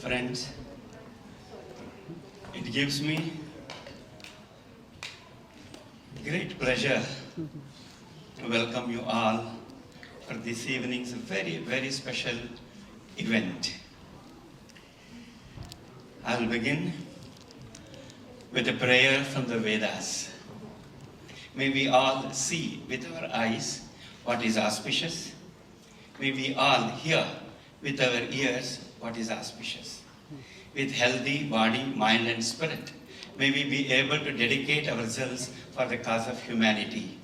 Friends, it gives me great pleasure to welcome you all for this evening's very, very special event. I will begin with a prayer from the Vedas. May we all see with our eyes what is auspicious. May we all hear with our ears what is auspicious. With healthy body, mind and spirit, may we be able to dedicate ourselves for the cause of humanity.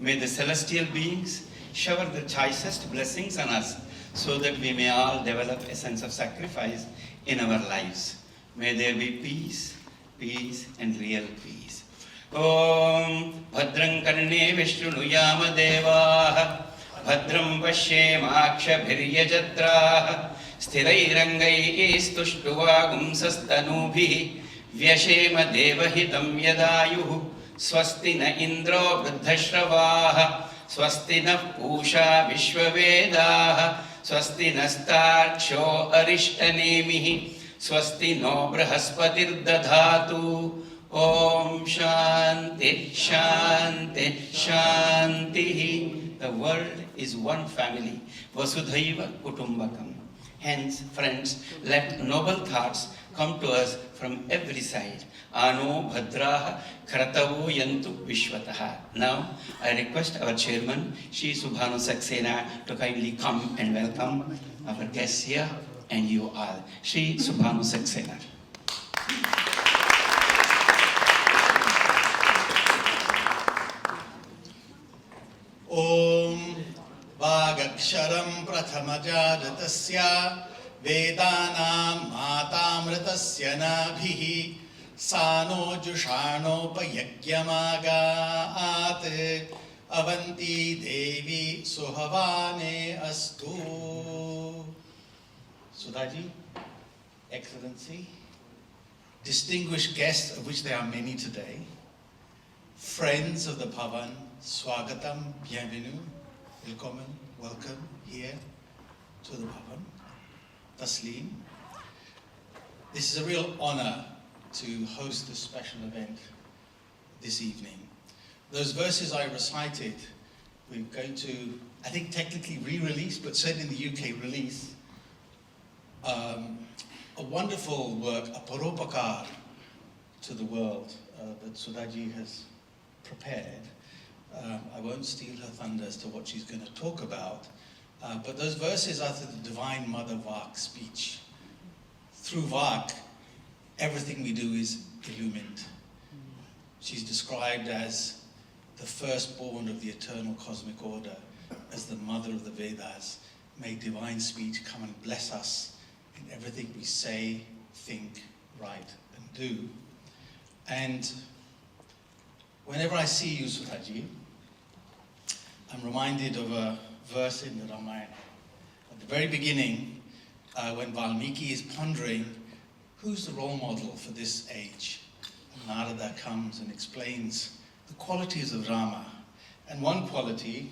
May the celestial beings shower the choicest blessings on us so that we may all develop a sense of sacrifice in our lives. May there be peace, peace and real peace. Om Bhadram Karne Vishnuyama Devaha Bhadram Pashyemakshabhiryajatraha Sthirairangaistushtuva Vyashema Devahitam Yadayuhu Swasti na Indro Vruddhashravaha Swasti na Pusha Vishwavedaha Swasti nastarksho Arishtanemihi Swasti no Brahaspatir Dadhatu Om Shanti Shanti Shanti. The world is one family. Vasudhaiva Kutumbakam. Hence, friends, let noble thoughts come to us from every side. Ano Bhadraha Kratavo Yantu Vishwataha. Now, I request our chairman, Shri Subhanu Saxena, to kindly come and welcome our guests here and you all. Shri Subhanu Saxena. Om Vagaksharam Prathamajadatasya Vedanam Matamritasya Nabhihi Sano Jushano Payagyamagaat Avanti Devi Suhavane Astu. Sudhaji, Excellency, distinguished guests, of which there are many today, friends of the Bhavan, Swagatam, bienvenue, welcome here to the Bhavan. Taslim. This is a real honor to host this special event this evening. Those verses I recited, we're going to, I think technically re-release, but certainly in the UK release, a wonderful work, a paropakar to the world that Sudhaji has prepared. I won't steal her thunder as to what she's going to talk about, but those verses are to the Divine Mother Vak speech. Through Vak, everything we do is illumined. She's described as the firstborn of the eternal cosmic order, as the mother of the Vedas. May divine speech come and bless us in everything we say, think, write, and do. And whenever I see you, Sudhaji, I'm reminded of a verse in the Ramayana. At the very beginning, when Valmiki is pondering, who's the role model for this age? And Narada comes and explains the qualities of Rama. And one quality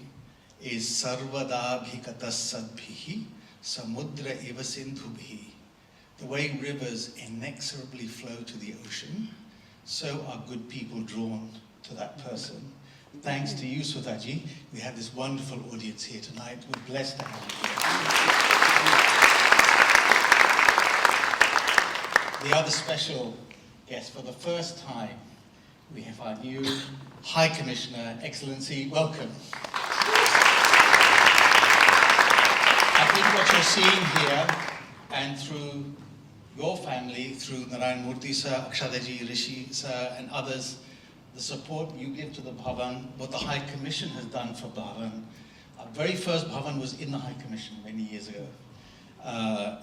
is Sarvada Bhikatas Sadbhihi Samudra Iva Sindhubhihi. The way rivers inexorably flow to the ocean, so are good people drawn to that person. Thanks to you, Sudhaji, we have this wonderful audience here tonight. We're blessed to have you here. The other special guest, for the first time, we have our new High Commissioner, Excellency, welcome. I think what you're seeing here, and through your family, through Narayan Murthy sir, Akshadaji, Rishi sir, and others, the support you give to the Bhavan, what the High Commission has done for Bhavan. Our very first Bhavan was in the High Commission many years ago.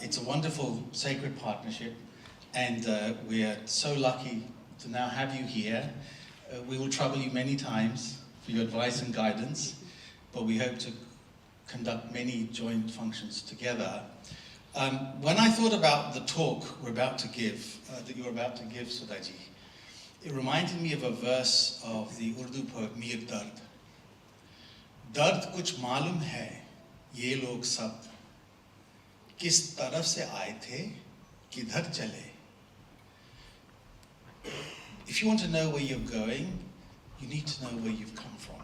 It's a wonderful sacred partnership, and we are so lucky to now have you here. We will trouble you many times for your advice and guidance, but we hope to conduct many joint functions together. When I thought about the talk we're about to give, that you're about to give, Sudhaji, it reminded me of a verse of the Urdu poet Mir Dard. Dard kuch malum hai, ye log sab, किस तरफ से आए थे kidhar chale. If you want to know where you're going, you need to know where you've come from.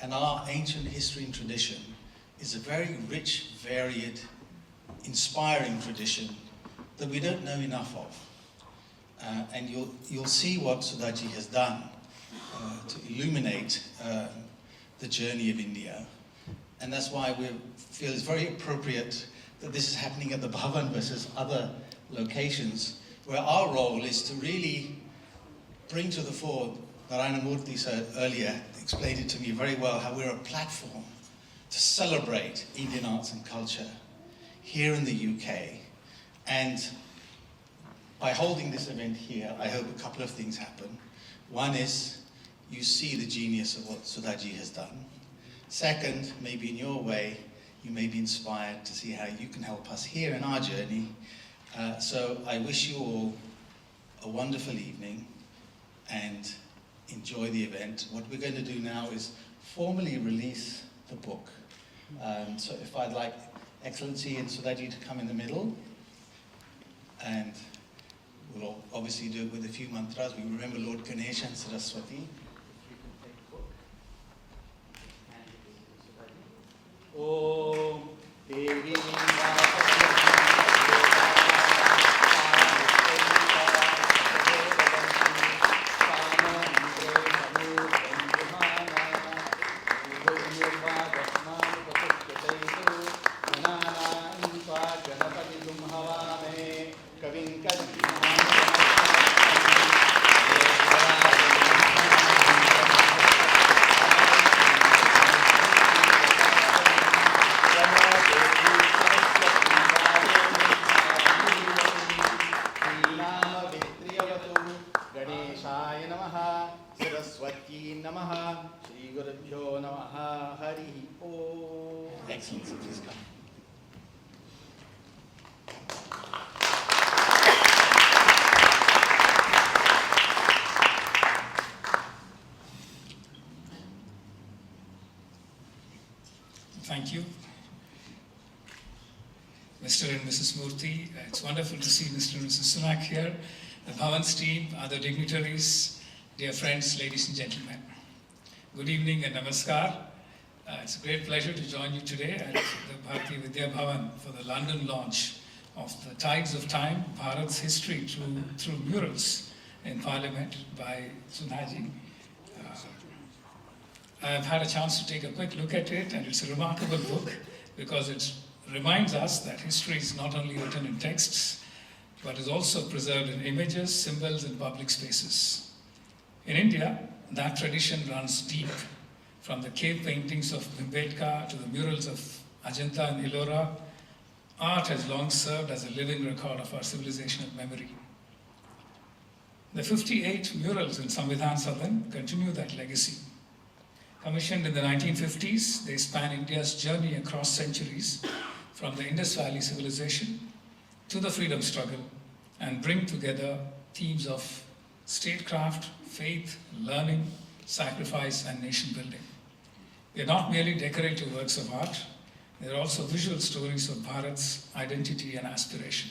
And our ancient history and tradition is a very rich, varied, inspiring tradition that we don't know enough of. And you'll see what Sudhaji has done to illuminate the journey of India. And that's why we feel it's very appropriate that this is happening at the Bhavan versus other locations, where our role is to really bring to the fore, Narayana Murthy said earlier, explained it to me very well, how we're a platform to celebrate Indian arts and culture here in the UK. And by holding this event here, I hope a couple of things happen. One is you see the genius of what Sudhaji has done. Second, maybe in your way, you may be inspired to see how you can help us here in our journey. So I wish you all a wonderful evening and enjoy the event. What we're going to do now is formally release the book. So if I'd like Excellency and Sudhaji to come in the middle, and we'll obviously do it with a few mantras. We remember Lord Ganesha and Saraswati. Om Devi Excellency, please come. Thank you, Mr. and Mrs. Murthy. It's wonderful to see Mr. and Mrs. Sunak here, the Bhavan's team, other dignitaries, dear friends, ladies and gentlemen. Good evening and namaskar. It's a great pleasure to join you today at the Bharatiya Vidya Bhavan for the London launch of The Tides of Time, Bharat's History through Murals in Parliament by Sudhaji. I've had a chance to take a quick look at it, and it's a remarkable book because it reminds us that history is not only written in texts, but is also preserved in images, symbols, and public spaces. In India, that tradition runs deep. From the cave paintings of Bhimbetka to the murals of Ajanta and Ellora, art has long served as a living record of our civilizational memory. The 58 murals in Samvidhan Sadan continue that legacy. Commissioned in the 1950s, they span India's journey across centuries, from the Indus Valley civilization to the freedom struggle, and bring together themes of statecraft, faith, learning, sacrifice, and nation building. They're not merely decorative works of art, they're also visual stories of Bharat's identity and aspiration.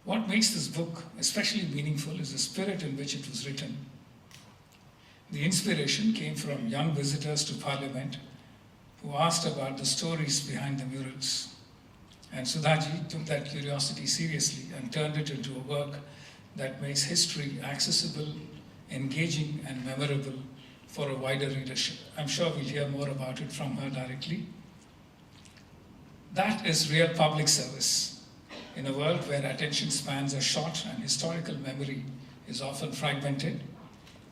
What makes this book especially meaningful is the spirit in which it was written. The inspiration came from young visitors to Parliament who asked about the stories behind the murals. And Sudhaji took that curiosity seriously and turned it into a work that makes history accessible, engaging, and memorable for a wider readership. I'm sure we'll hear more about it from her directly. That is real public service. In a world where attention spans are short and historical memory is often fragmented,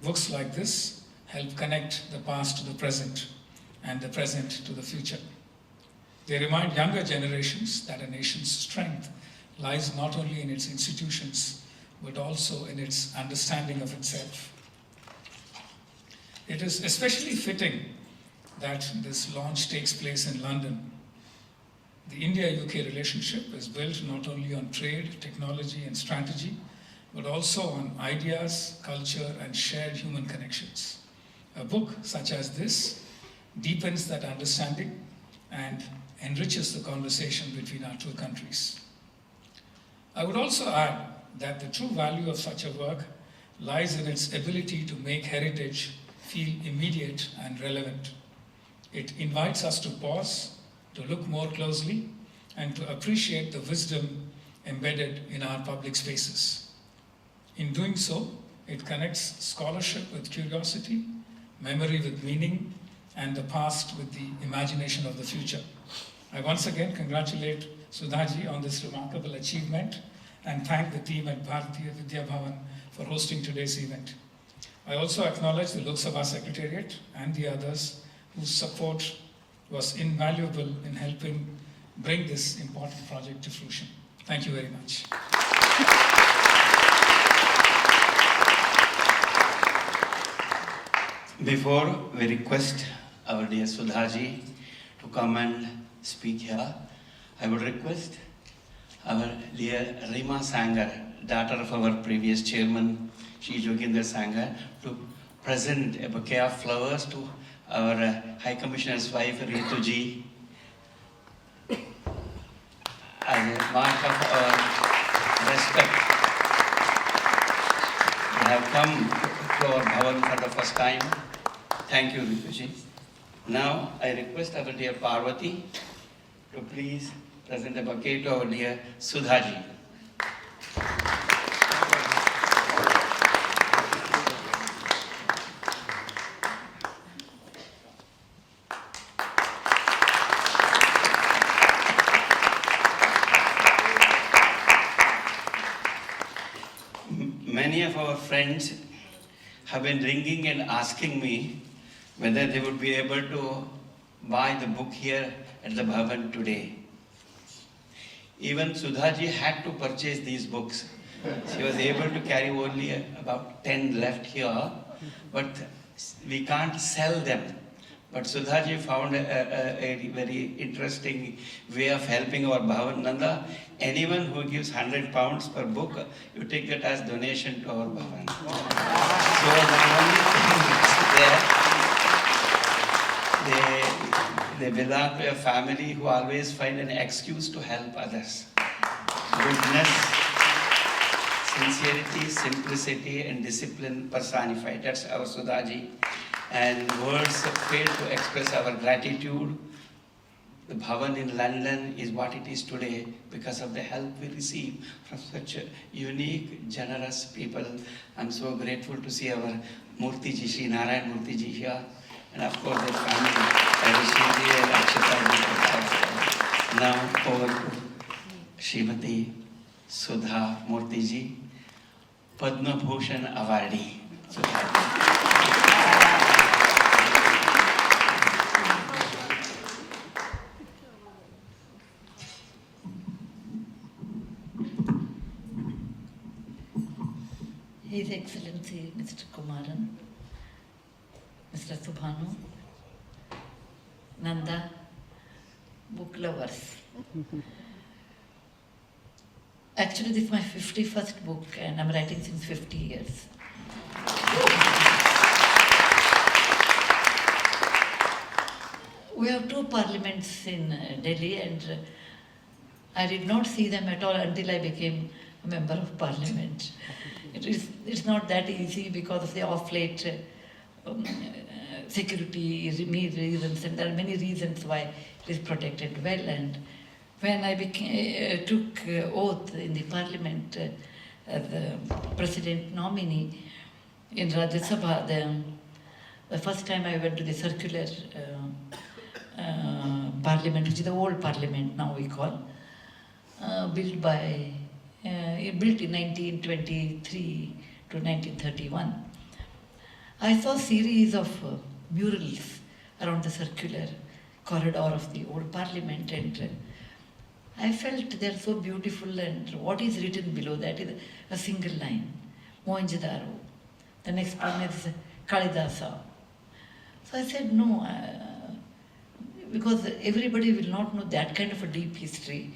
books like this help connect the past to the present and the present to the future. They remind younger generations that a nation's strength lies not only in its institutions, but also in its understanding of itself. It is especially fitting that this launch takes place in London. The India-UK relationship is built not only on trade, technology, and strategy, but also on ideas, culture, and shared human connections. A book such as this deepens that understanding and enriches the conversation between our two countries. I would also add that the true value of such a work lies in its ability to make heritage feel immediate and relevant. It invites us to pause, to look more closely, and to appreciate the wisdom embedded in our public spaces. In doing so, it connects scholarship with curiosity, memory with meaning, and the past with the imagination of the future. I once again congratulate Sudhaji on this remarkable achievement and thank the team at Bharatiya Vidya Bhavan for hosting today's event. I also acknowledge the Lok Sabha Secretariat and the others whose support was invaluable in helping bring this important project to fruition. Thank you very much. Before we request our dear Sudhaji to come and speak here, I would request our dear Rima Sanger, daughter of our previous chairman, Shri Joginder Sanger, to present a bouquet of flowers to our High Commissioner's wife, Ritu Ji, as a mark of our respect. They have come to our Bhavan for the first time. Thank you, Ritu Ji. Now, I request our dear Parvati to please present a bouquet to our dear Sudhaji. Many of our friends have been ringing and asking me whether they would be able to buy the book here at the Bhavan today. Even Sudhaji had to purchase these books. She was able to carry only about 10 left here, but we can't sell them. But Sudhaji found a very interesting way of helping our Bhavan. Nanda, anyone who gives £100 per book, you take that as donation to our Bhavan. So the only thing they belong to a family who always find an excuse to help others. Goodness, sincerity, simplicity, and discipline personified. That's our Sudhaji. And words fail to express our gratitude. The Bhavan in London is what it is today because of the help we receive from such unique, generous people. I'm so grateful to see our Murthy Ji, Shri Narayan Murthy Ji here, and of course their family, Rishiji and Akshata Ji. Now over to Srimati Sudha Murthy Ji, Padma Bhushan awardee. His Excellency Mr. Kumaran, Mr. Subhanu, Nanda, book lovers. Actually, this is my 51st book and I'm writing since 50 years. We have two parliaments in Delhi and I did not see them at all until I became a member of parliament. It's not that easy because of the off-late security reasons, and there are many reasons why it is protected well. And when I took oath in the parliament as the president nominee in Rajya Sabha, the first time I went to the circular parliament, which is the old parliament now we call, built in 1923 to 1931. I saw a series of murals around the circular corridor of the old parliament, and I felt they are so beautiful, and what is written below that is a single line, Mohenjo-daro. The next one is Kalidasa. So I said no, because everybody will not know that kind of a deep history.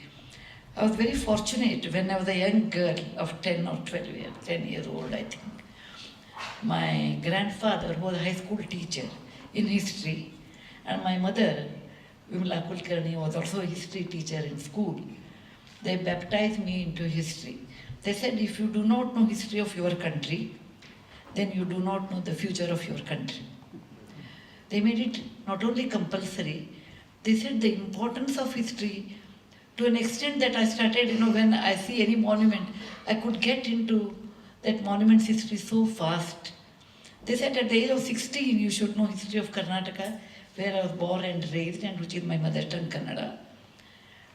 I was very fortunate when I was a young girl of 10 or 12 years, 10 years old I think. My grandfather was a high school teacher in history, and my mother, Vimala Kulkarni, was also a history teacher in school. they baptized me into history. They said, if you do not know history of your country, then you do not know the future of your country. They made it not only compulsory, they said the importance of history to an extent that I started, when I see any monument, I could get into that monument's history so fast. They said at the age of 16, you should know history of Karnataka, where I was born and raised, and which is my mother tongue, Kannada.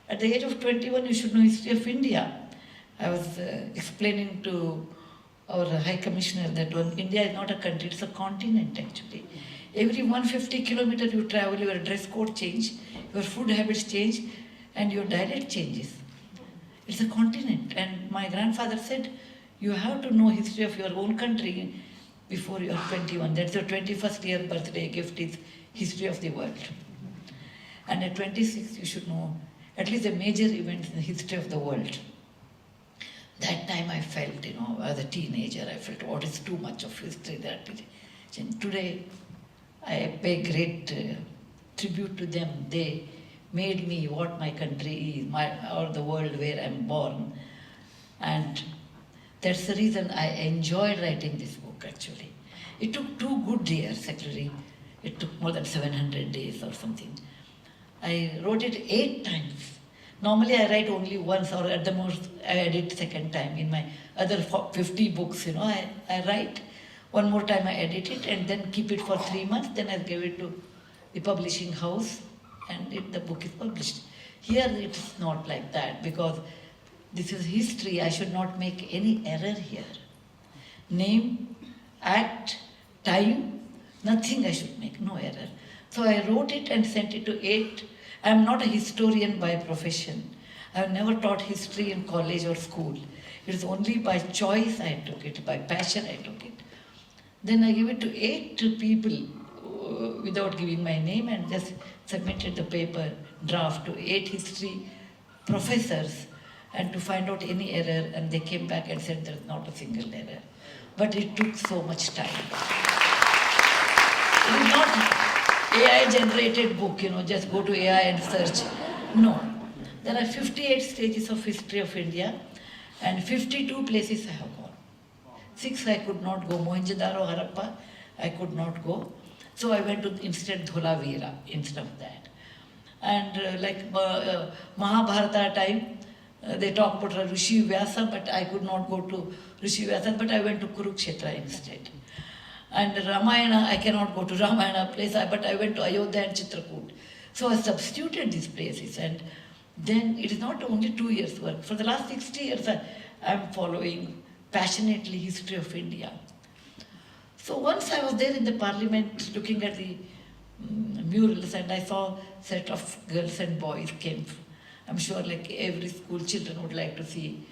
At the age of 21, you should know history of India. I was explaining to our High Commissioner that India is not a country, it's a continent actually. Every 150 kilometers you travel, your dress code change, your food habits change, and your dialect changes. It's a continent. And my grandfather said, you have to know history of your own country before you are 21. That's your 21st year birthday gift is history of the world. And at 26, you should know at least the major events in the history of the world. That time I felt, as a teenager, I felt what is too much of history that. And today, I pay great tribute to them. They made me what my country is, or the world where I'm born. And that's the reason I enjoyed writing this book actually. It took 2 good years actually. It took more than 700 days or something. I wrote it 8 times. Normally I write only once, or at the most I edit second time. In my other 50 books, I write. One more time I edit it and then keep it for 3 months. Then I give it to the publishing house and the book is published. Here it's not like that because this is history. I should not make any error here. Name, act, time, nothing I should make, no error. So I wrote it and sent it to 8. I am not a historian by profession. I have never taught history in college or school. It is only by choice I took it, by passion I took it. Then I gave it to 8 people without giving my name and just submitted the paper draft to 8 history professors and to find out any error, and they came back and said there is not a single error. But it took so much time. It is not AI generated book, just go to AI and search. No. There are 58 stages of history of India and 52 places I have gone. 6 I could not go. Mohenjo-daro, Harappa, I could not go. So I went to instead Dholavira instead of that. And Mahabharata time, they talk about Rishi Vyasa, but I could not go to Rishi Vyasa, but I went to Kurukshetra instead. And Ramayana, I cannot go to Ramayana place, but I went to Ayodhya and Chitrakoot. So I substituted these places, and then it is not only 2 years work. For the last 60 years, I am following passionately history of India. So once I was there in the parliament looking at the murals, and I saw a set of girls and boys came. I'm sure like every school children would like to see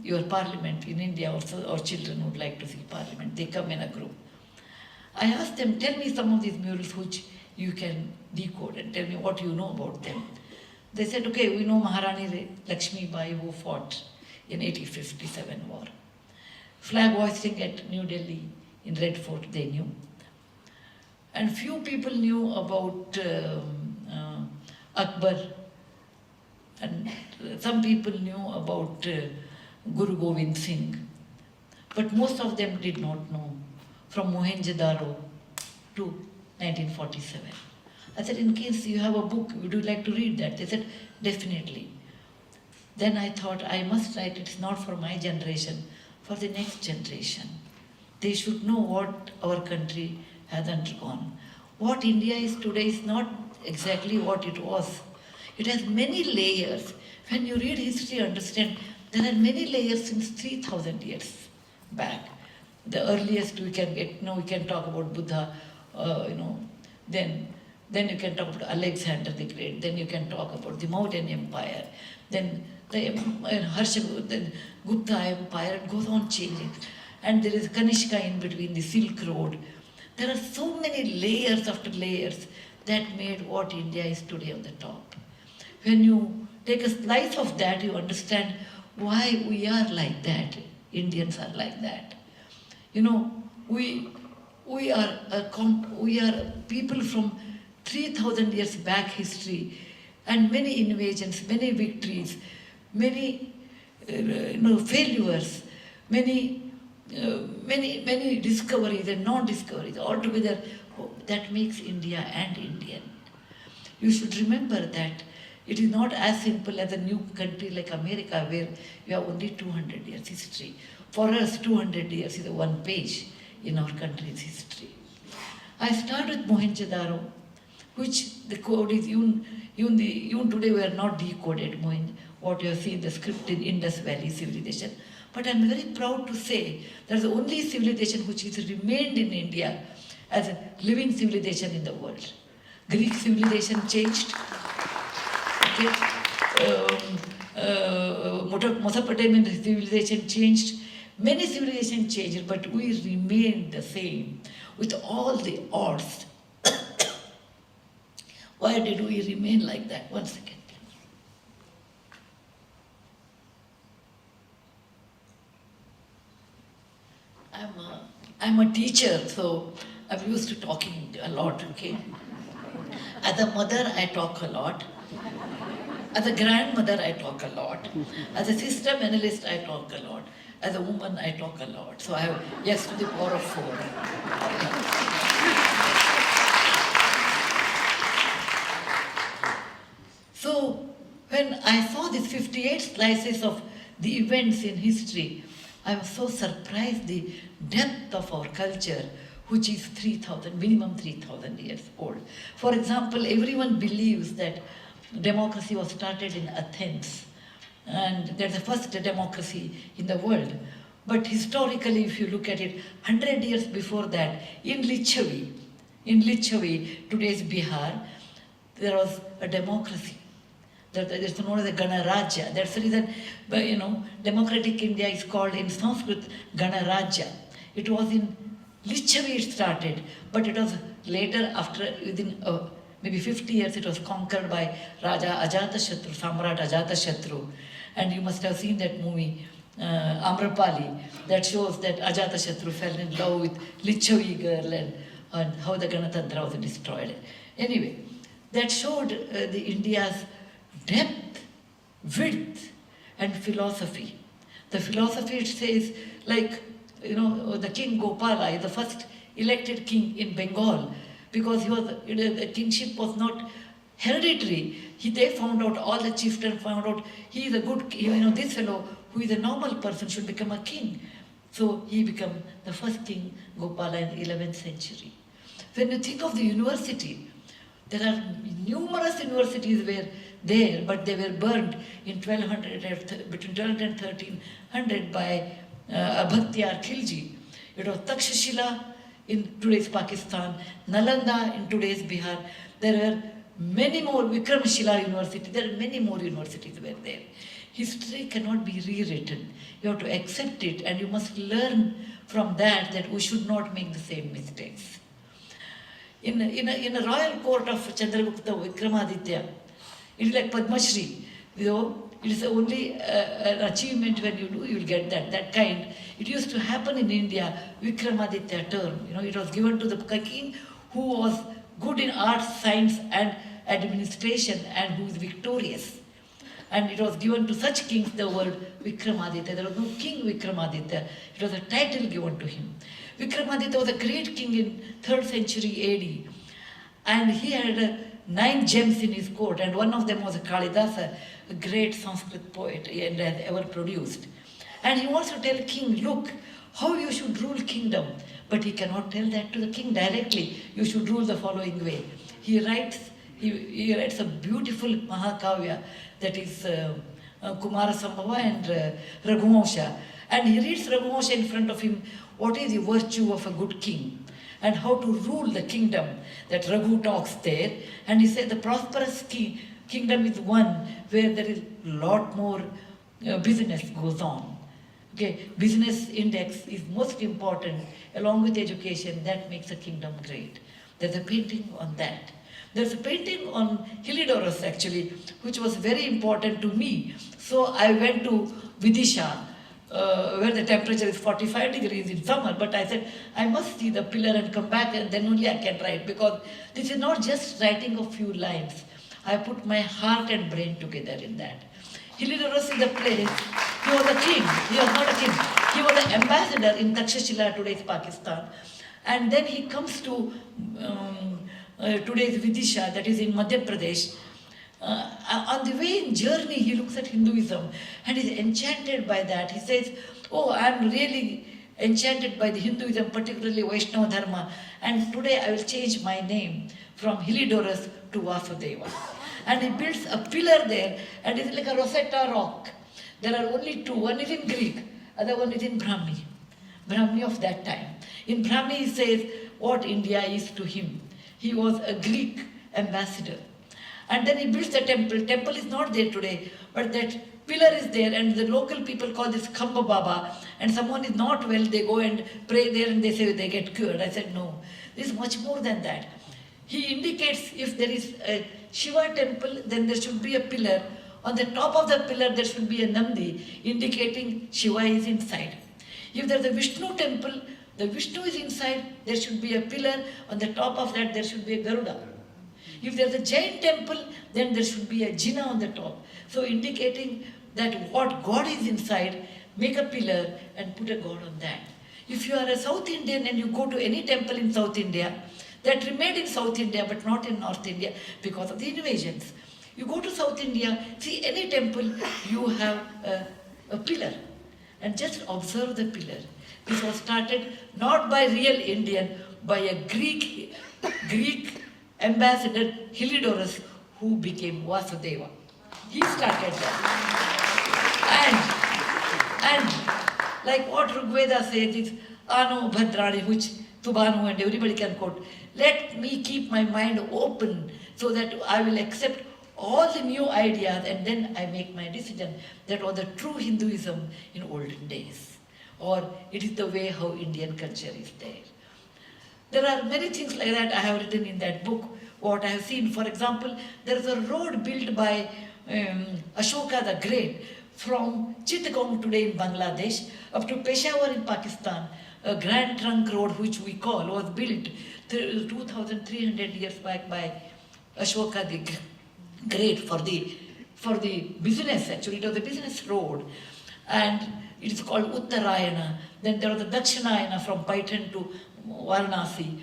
your parliament in India also, or children would like to see parliament. They come in a group. I asked them, tell me some of these murals which you can decode and tell me what you know about them. They said, okay, we know Maharani Lakshmi Bai who fought in 1857 war. Flag hoisting at New Delhi in Red Fort, they knew. And few people knew about Akbar, and some people knew about Guru Gobind Singh, but most of them did not know from Mohenjo-daro to 1947. I said, in case you have a book, would you like to read that? They said, definitely. Then I thought, I must write, it's not for my generation, for the next generation. They should know what our country has undergone. What India is today is not exactly what it was. It has many layers. When you read history, understand there are many layers since 3,000 years back. The earliest we can get, we can talk about Buddha, then you can talk about Alexander the Great, then you can talk about the Mauryan Empire, then the then Gupta Empire, it goes on changing. And there is Kanishka in between, the Silk Road. There are so many layers after layers that made what India is today on the top. When you take a slice of that, you understand why we are like that. Indians are like that. We are people from 3,000 years back history, and many invasions, many victories, many failures, many discoveries and non-discoveries. Altogether, that makes India and Indian. You should remember that it is not as simple as a new country like America, where you have only 200 years history. For us, 200 years is a one page in our country's history. I start with Mohenjo-daro, which the code is even today we are not decoded what you see in the script in Indus Valley civilization. But I'm very proud to say that's the only civilization which has remained in India as a living civilization in the world. Greek civilization changed. Okay. Mesopotamian civilization changed. Many civilizations changed, but we remained the same with all the odds. Why did we remain like that? One second, please. I'm a teacher, so I'm used to talking a lot, okay? As a mother, I talk a lot. As a grandmother, I talk a lot. As a system analyst, I talk a lot. As a woman, I talk a lot. So I have yes to the power of 4. So when I saw these 58 slices of the events in history, I was so surprised the depth of our culture, which is 3,000, minimum 3,000 years old. For example, everyone believes that democracy was started in Athens, and that's the first democracy in the world. But historically, if you look at it, 100 years before that, in Lichavi, today's Bihar, there was a democracy. It's known as a Ganarajya. That's the reason, democratic India is called in Sanskrit Ganarajya. It was in Lichavi it started, but it was later, after within maybe 50 years, it was conquered by Raja Ajatashatru, Samrat Ajatashatru. And you must have seen that movie, Amrapali, that shows that Ajatashatru fell in love with Lichavi girl and how the Ganatantra was destroyed. Anyway, that showed the India's depth, width, and philosophy. The philosophy, it says, like, the King Gopala is the first elected king in Bengal, because the kingship was not hereditary. They found out, all the chieftains found out, he is a good, this fellow who is a normal person should become a king. So he became the first king, Gopala, in the 11th century. When you think of the university, there are numerous universities were there, but they were burned in 1200, between 1200 and 1300 by Bhaktiar Khilji. It was Takshashila in today's Pakistan, Nalanda in today's Bihar. There were many more, Vikramshila University, there are many more universities were there. History cannot be rewritten. You have to accept it, and you must learn from that we should not make the same mistakes. In a royal court of Chandragupta Vikramaditya, it is like Padma Shri. It is only an achievement when you do, you will get that kind. It used to happen in India, Vikramaditya term. It was given to the king who was good in arts, science, and administration, and who is victorious. And it was given to such kings the word Vikramaditya. There was no king Vikramaditya. It was a title given to him. Vikramaditya was a great king in 3rd century AD. And he had 9 gems in his court, and one of them was Kalidasa, a great Sanskrit poet and has ever produced. And he wants to tell king, look, how you should rule kingdom. But he cannot tell that to the king directly. You should rule the following way. He writes a beautiful Mahakavya, that is Kumara Sambhava and Raghuvamsha. And he reads Raghuvamsha in front of him, what is the virtue of a good king, and how to rule the kingdom. That Raghu talks there, and he said the prosperous kingdom is one where there is a lot more business goes on. Okay, business index is most important along with education. That makes a kingdom great. There's a painting on that. There's a painting on Heliodorus actually, which was very important to me. So I went to Vidisha, where the temperature is 45 degrees in summer, but I said, I must see the pillar and come back, and then only I can write, because this is not just writing a few lines. I put my heart and brain together in that. Heliodorus is the place. He was a king. He was not a king. He was an ambassador in Takshashila, today's Pakistan. And then he comes to today's Vidisha, that is in Madhya Pradesh. On the way in journey, he looks at Hinduism and is enchanted by that. He says, oh, I am really enchanted by the Hinduism, particularly Vaishnava Dharma. And today I will change my name from Heliodorus to Vasudeva. And he builds a pillar there, and it's like a Rosetta rock. There are only two. One is in Greek, other one is in Brahmi of that time. In Brahmi, he says what India is to him. He was a Greek ambassador. And then he builds the temple. Temple is not there today, but that pillar is there, and the local people call this Khamba Baba. And someone is not well, they go and pray there and they say they get cured. I said, no, this is much more than that. He indicates if there is a Shiva temple, then there should be a pillar. On the top of the pillar, there should be a Nandi, indicating Shiva is inside. If there is a Vishnu temple, the Vishnu is inside, there should be a pillar. On the top of that, there should be a Garuda. If there is a Jain temple, then there should be a Jinnah on the top. So indicating that what God is inside, make a pillar and put a God on that. If you are a South Indian and you go to any temple in South India, that remained in South India but not in North India because of the invasions. You go to South India, see any temple, you have a pillar. And just observe the pillar. This was started not by real Indian, by a Greek ambassador, Heliodorus, who became Vasudeva. He started that. And like what Rigveda says is, Anu Bhadrani, which Tubanu and everybody can quote, let me keep my mind open so that I will accept all the new ideas and then I make my decision. That was the true Hinduism in olden days. Or it is the way how Indian culture is there. There are many things like that I have written in that book, what I have seen. For example, there is a road built by Ashoka the Great from Chittagong today in Bangladesh up to Peshawar in Pakistan. A Grand Trunk Road, which we call, was built 2,300 years back by Ashoka the Great for the business. Actually, it was a business road, and it is called Uttarayana. Then there was the Dakshinayana from Paitan to Varanasi,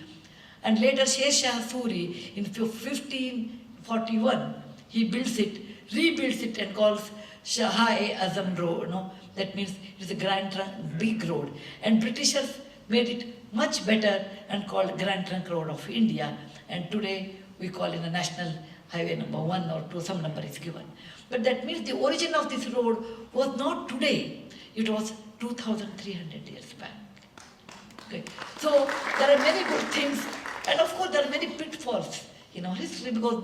and later Sheshah Suri in 1541 he builds it, rebuilds it, and calls Shah-e-Azam Road. No, that means it is a Grand Trunk, big road, and Britishers made it much better and called Grand Trunk Road of India. And today we call it a National Highway number 1 or 2, some number is given. But that means the origin of this road was not today, it was 2,300 years back. Okay. So there are many good things, and of course there are many pitfalls in our history, because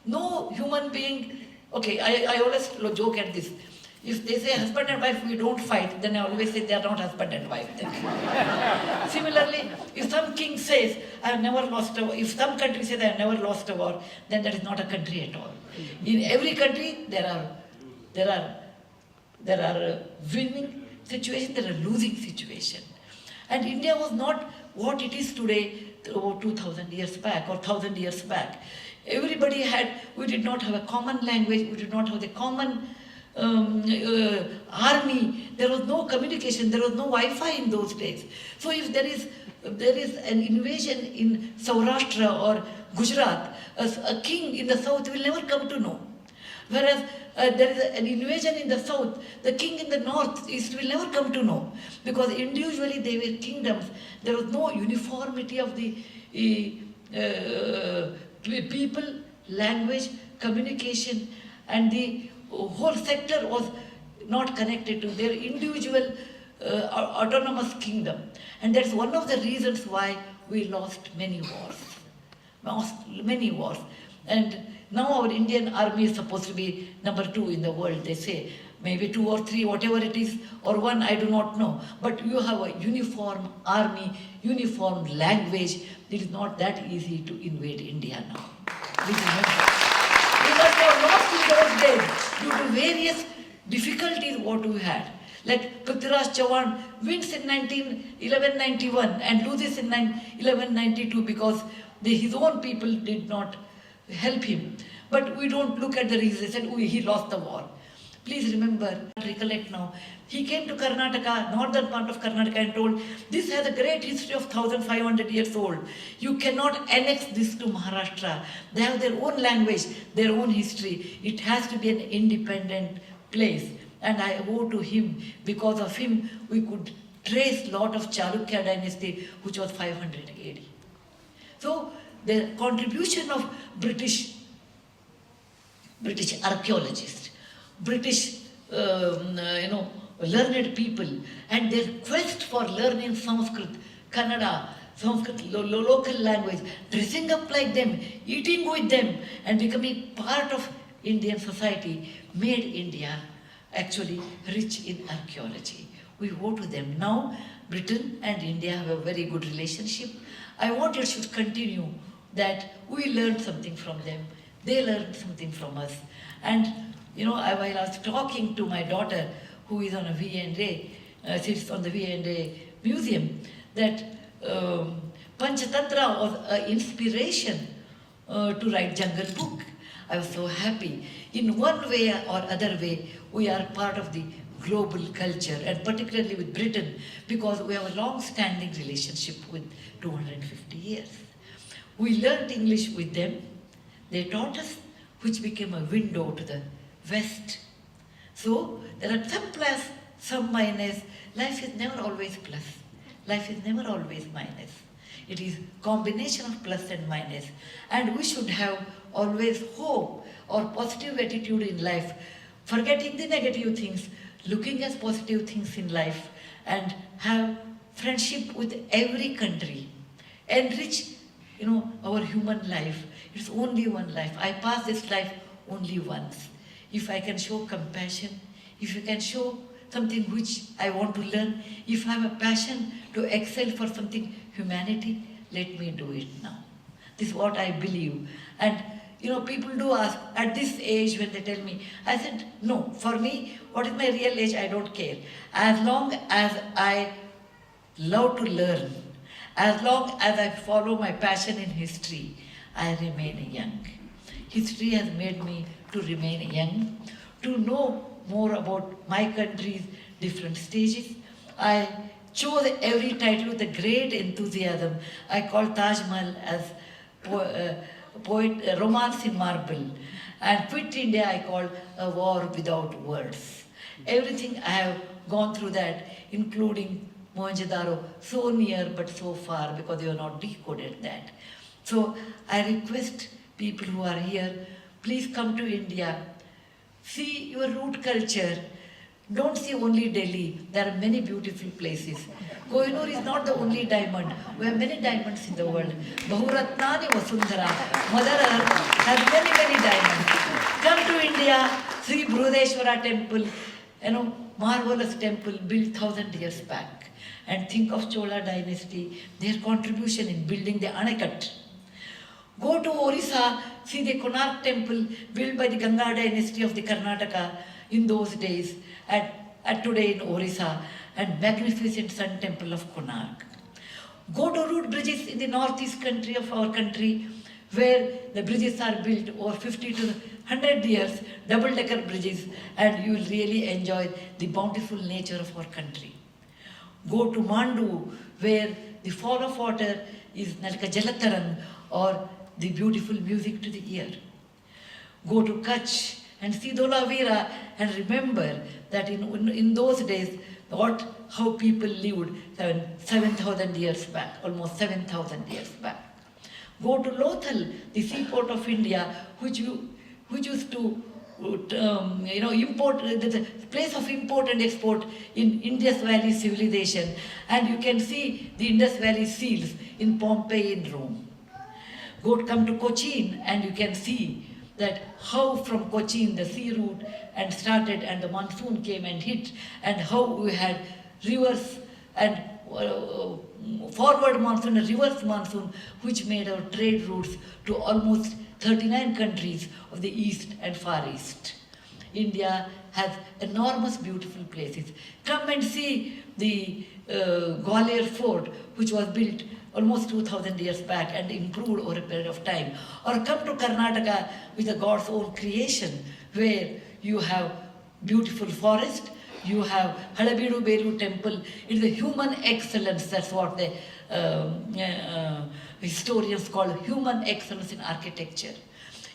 no human being, okay, I always joke at this. If they say husband and wife, we don't fight, then I always say they are not husband and wife. Similarly, if some king says, I have never lost a war, if some country says I have never lost a war, then that is not a country at all. In every country, there are winning situations, there are losing situations. And India was not what it is today, about 2,000 years back or 1,000 years back. Everybody we did not have a common language, we did not have the common army, there was no communication, there was no Wi-Fi in those days. So if there is an invasion in Saurashtra or Gujarat, a king in the south will never come to know. Whereas there is an invasion in the south, the king in the northeast will never come to know, because individually they were kingdoms. There was no uniformity of the people, language, communication, and the whole sector was not connected to their individual autonomous kingdom. And that's one of the reasons why we lost many wars. And now our Indian army is supposed to be number 2 in the world, they say. Maybe 2 or 3, whatever it is, or 1, I do not know. But you have a uniform army, uniform language. It is not that easy to invade India now. Because they were lost in those days due to various difficulties what we had. Like Prithviraj Chauhan wins in 1191 and loses in 1192 because his own people did not help him. But we don't look at the reasons. They said, he lost the war. Please remember, recollect now, he came to Karnataka, northern part of Karnataka, and told, this has a great history of 1500 years old. You cannot annex this to Maharashtra. They have their own language, their own history. It has to be an independent place. And I owe to him, because of him, we could trace lot of Chalukya dynasty, which was 500 AD. So the contribution of British archaeologists, British learned people, and their quest for learning Sanskrit, Kannada, Sanskrit, local language, dressing up like them, eating with them, and becoming part of Indian society made India actually rich in archaeology. We owe to them. Now, Britain and India have a very good relationship. I want it should continue, that we learn something from them, they learn something from us. And while I was talking to my daughter, who is on a V&A, sits on the V&A museum, that Panchatantra was an inspiration to write Jungle Book. I was so happy. In one way or other way, we are part of the global culture, and particularly with Britain, because we have a long-standing relationship with 250 years. We learned English with them. They taught us, which became a window to the West. So there are some plus, some minus. Life is never always plus. Life is never always minus. It is combination of plus and minus. And we should have always hope or positive attitude in life, forgetting the negative things, looking at positive things in life, and have friendship with every country. Enrich, our human life. It's only one life. I pass this life only once. If I can show compassion, if you can show something which I want to learn, if I have a passion to excel for something humanity, let me do it now. This is what I believe. And people do ask, at this age when they tell me, I said, no, for me, what is my real age, I don't care. As long as I love to learn, as long as I follow my passion in history, I remain young. History has made me to remain young, to know more about my country's different stages. I chose every title with a great enthusiasm. I call Taj Mahal as romance in marble. And Quit India I call a war without words. Everything I have gone through that, including Mohenjo-daro, so near but so far, because you have not decoded that. So I request people who are here, please come to India, see your root culture. Don't see only Delhi. There are many beautiful places. Kohinoor is not the only diamond. We have many diamonds in the world. Bahuratnani Vasundhara. Mother Earth has many, many diamonds. Come to India, see Brihadeshwara temple, marvelous temple built 1,000 years back. And think of Chola dynasty, their contribution in building the Anakat. Go to Orissa, see the Konark temple built by the Ganga dynasty of the Karnataka in those days, at today in Orissa, and magnificent Sun temple of Konark. Go to root bridges in the northeast country of our country, where the bridges are built over 50 to 100 years, double-decker bridges, and you will really enjoy the bountiful nature of our country. Go to Mandu, where the fall of water is Nalka Jalataran, or the beautiful music to the ear. Go to Kutch and see Dholavira, and remember that in those days, how people lived 7,000 years back, almost 7,000 years back. Go to Lothal, the seaport of India, which used to import, the place of import and export in Indus Valley civilization, and you can see the Indus Valley seals in Pompeii in Rome. Come to Cochin, and you can see that how from Cochin the sea route and started, and the monsoon came and hit, and how we had rivers and forward monsoon and reverse monsoon, which made our trade routes to almost 39 countries of the East and Far East. India has enormous beautiful places. Come and see the Gwalior Fort, which was built almost 2,000 years back and improved over a period of time. Or come to Karnataka with the God's own creation, where you have beautiful forest. You have Halabeedu Beru temple. It is a human excellence. That's what the historians call human excellence in architecture.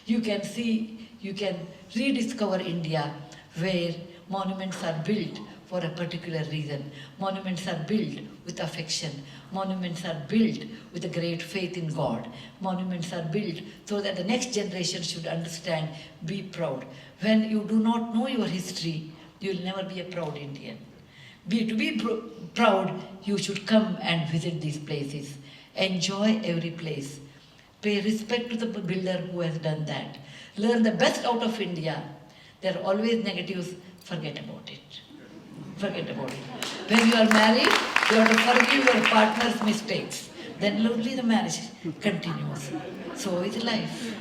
You can see, you can rediscover India where monuments are built for a particular reason. Monuments are built with affection. Monuments are built with a great faith in God. Monuments are built so that the next generation should understand, be proud. When you do not know your history, you will never be a proud Indian. To be proud, you should come and visit these places. Enjoy every place. Pay respect to the builder who has done that. Learn the best out of India. There are always negatives. Forget about it. Forget about it. When you are married, you have to forgive your partner's mistakes. Then only the marriage continues. So is life.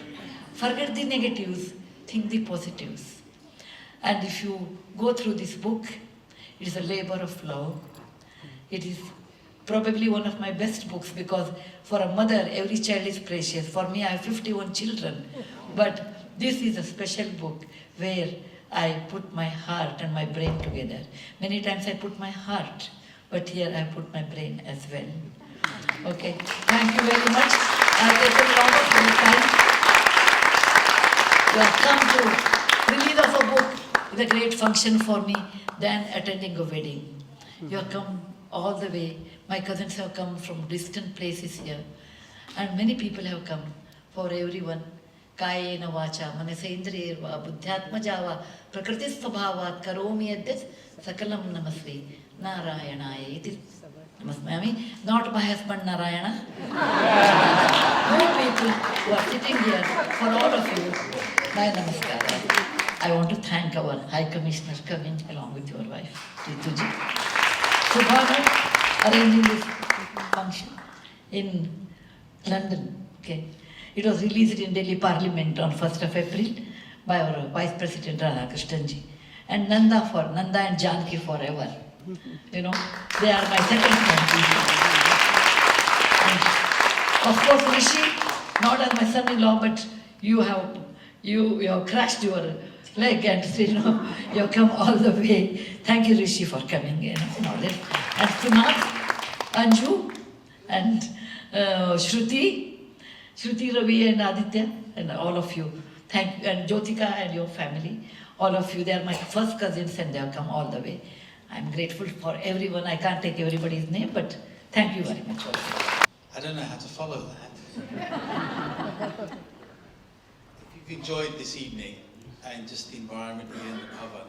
Forget the negatives. Think the positives. And if you go through this book, it is a labor of love. It is probably one of my best books because for a mother, every child is precious. For me, I have 51 children. But this is a special book where I put my heart and my brain together. Many times I put my heart, but here I put my brain as well. Okay, thank you very much. I've taken a lot of your time. You have come to release of a book is a great function for me than attending a wedding. You have come all the way. My cousins have come from distant places here. And many people have come. For everyone, Kayena vacha, manasendriyarva, buddhyatmajava, prakriti svabhavat, karomi yadyas, sakalam namasve, Narayanaya. It is Namaswami, not my husband Narayana. You people who are sitting here, for all of you, my namaskara. I want to thank our High Commissioner coming along with your wife, Rituji. Subhanu arranging this function in London. Okay. It was released in Delhi Parliament on 1st of April by our Vice President Radhakrishnan. And Nanda and Janki forever. You know, they are my second friends. Of course, Rishi, not as my son-in-law, but you have crashed your leg and you have come all the way. Thank you, Rishi, for coming in. And Kunal, Anju, and Shruti, Ravi, and Aditya, and all of you. Thank you, and Jyotika and your family. All of you, they are my first cousins and they have come all the way. I'm grateful for everyone. I can't take everybody's name, but thank you very much also. I don't know how to follow that. If you've enjoyed this evening and just the environment here in the Bhavan,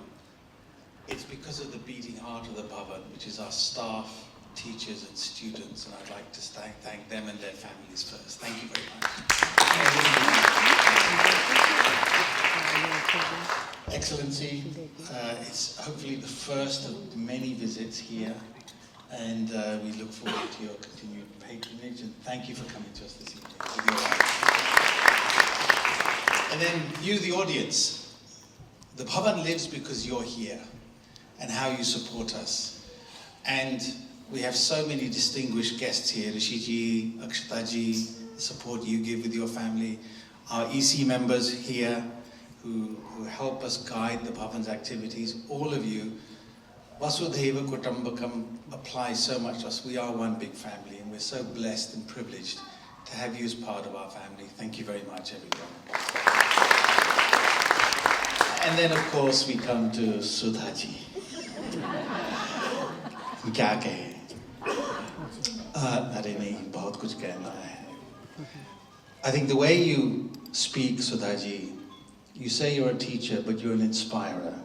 it's because of the beating heart of the Bhavan, which is our staff, teachers and students, and I'd like to thank them and their families first. Thank you very much. Excellency, it's hopefully the first of many visits here, and we look forward to your continued patronage, and thank you for coming to us this evening. And then you, the audience, the Bhavan lives because you're here and how you support us. And we have so many distinguished guests here, Rishiji, Akshataji, the support you give with your family, our EC members here who help us guide the Bhavan's activities, all of you. Vasudhaiva Kutumbakam applies so much to us. We are one big family and we're so blessed and privileged to have you as part of our family. Thank you very much, everyone. And then, of course, we come to Sudhaji. Kya kahe? I think the way you speak, Sudhaji, you say you're a teacher, but you're an inspirer.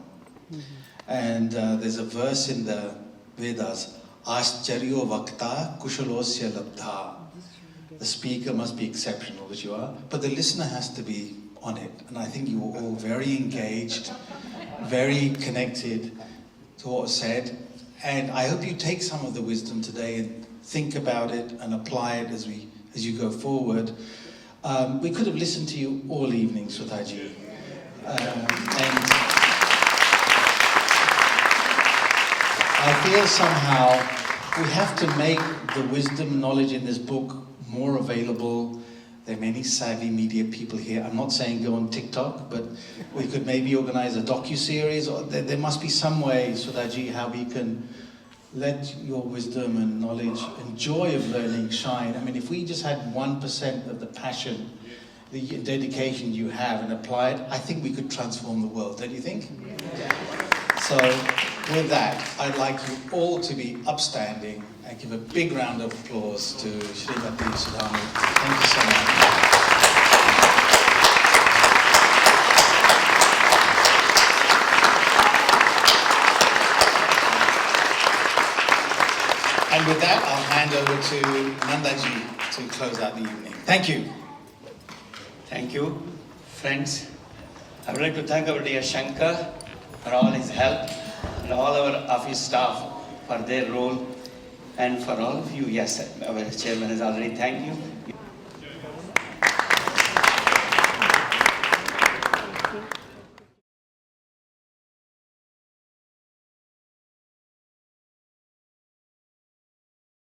And there's a verse in the Vedas, Ascharyo Vakta Kushalosya Labdha. The speaker must be exceptional, which you are, but the listener has to be on it. And I think you were all very engaged, very connected to what was said. And I hope you take some of the wisdom today and think about it and apply it as you go forward. We could have listened to you all evening, Sudhaji. And I feel somehow we have to make the wisdom, knowledge in this book more available. There are many savvy media people here. I'm not saying go on TikTok, but we could maybe organize a docu-series, or there must be some way, Sudhaji, how we can let your wisdom and knowledge and joy of learning shine. I mean, if we just had 1% of the passion, the dedication you have and apply it, I think we could transform the world, don't you think? So with that, I'd like you all to be upstanding and give a big round of applause to Srimati Sudhanu. Thank you so much. And with that, I'll hand over to Nandaji to close out the evening. Thank you. Thank you, friends. I would like to thank our dear Shankar for all his help and all our office staff for their role, and for all of you, yes, our chairman has already thanked you.